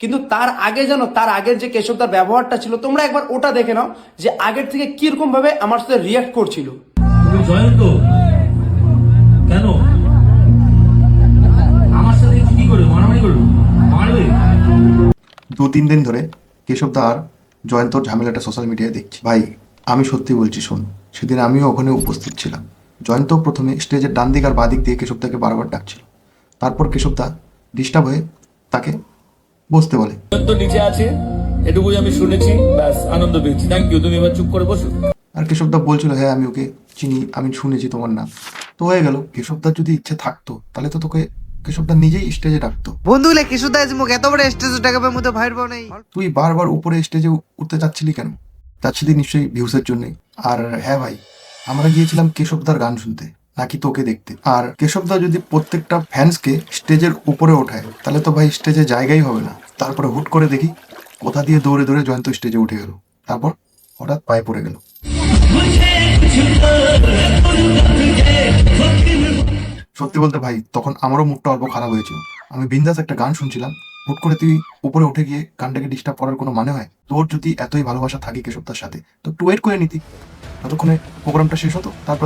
কিন্তু তার আগে জানো, তার আগের যে কেশবদার ব্যবহারটা ছিল, তোমরা একবার ওটা দেখে নাও যে আগের থেকে কিরকম ভাবে আমার সাথে রিয়াক্ট করছিল। তুমি জয়ন্ত কেন আমার সাথে কি করে মারামারি করবে? মারবে। 2-3 দিন ধরে কেশবদা আর জয়ন্তর ঝামেলাটা সোশ্যাল মিডিয়ায় দেখছি। ভাই আমি সত্যি বলছি, শোন, সেদিন আমিও ওখানে উপস্থিত ছিলাম। জয়ন্ত প্রথমে স্টেজের ডান দিক আর বাঁ দিক দিয়ে কেশবদাকে বারবার ডাকছিল। তারপর কেশবদা ডিস্টার্ব হয়ে তাকে বসতে বলে। তো নিচে আছে এটুকুই আমি শুনেছি, ব্যাস আনন্দ পেয়েছি। থ্যাংক ইউ, তুমি এবার চুপ করে বসো। আর কেশবদা বলছিল, হ্যাঁ আমি ওকে চিনি, আমি শুনেছি তোমার নাম। তো হয়ে গেল, কেশবদার যদি ইচ্ছে থাকতো তাহলে তো তোকে কেশবদা নিজেই স্টেজে ডাকতো। বন্ধুগুলো কিশুদা আজ মুখ এত বড় স্টেজ টাকার মধ্যে ভাইর পাও নাই। তুই বারবার উপরে স্টেজে উঠতে চাচ্ছিলি কেন? চাচ্ছিলি নিশ্চয়ই ভিউসের জন্যই। আর হ্যাঁ ভাই, আমরা গিয়েছিলাম কেশবদার গান শুনতে, নাকি তোকে দেখতে। আর কেশবদা যদি প্রত্যেকটা ফ্যান্সকে স্টেজের উপরে ওঠায় তাহলে তো ভাই স্টেজে জায়গাই হবে না। তারপরে হুট করে দেখি কোথা দিয়ে দৌড়ে দৌড়ে জয়ন্ত স্টেজে উঠে গেল, তারপর হঠাৎ পায়ে পড়ে গেল। সত্যি বলতে ভাই, তখন আমারও মুডটা অল্প খারাপ হয়েছিল। আমি বিন্দাস একটা গান শুনছিলাম, হুট করে তুই উপরে উঠে গিয়ে গানটাকে ডিস্টার্ব করার কোনো মানে হয়? তোর যদি এতই ভালোবাসা থাকে কেশবদার সাথে তো একটু ওয়েট করে নিতি, ততক্ষণে প্রোগ্রামটা শেষ হতো, তারপর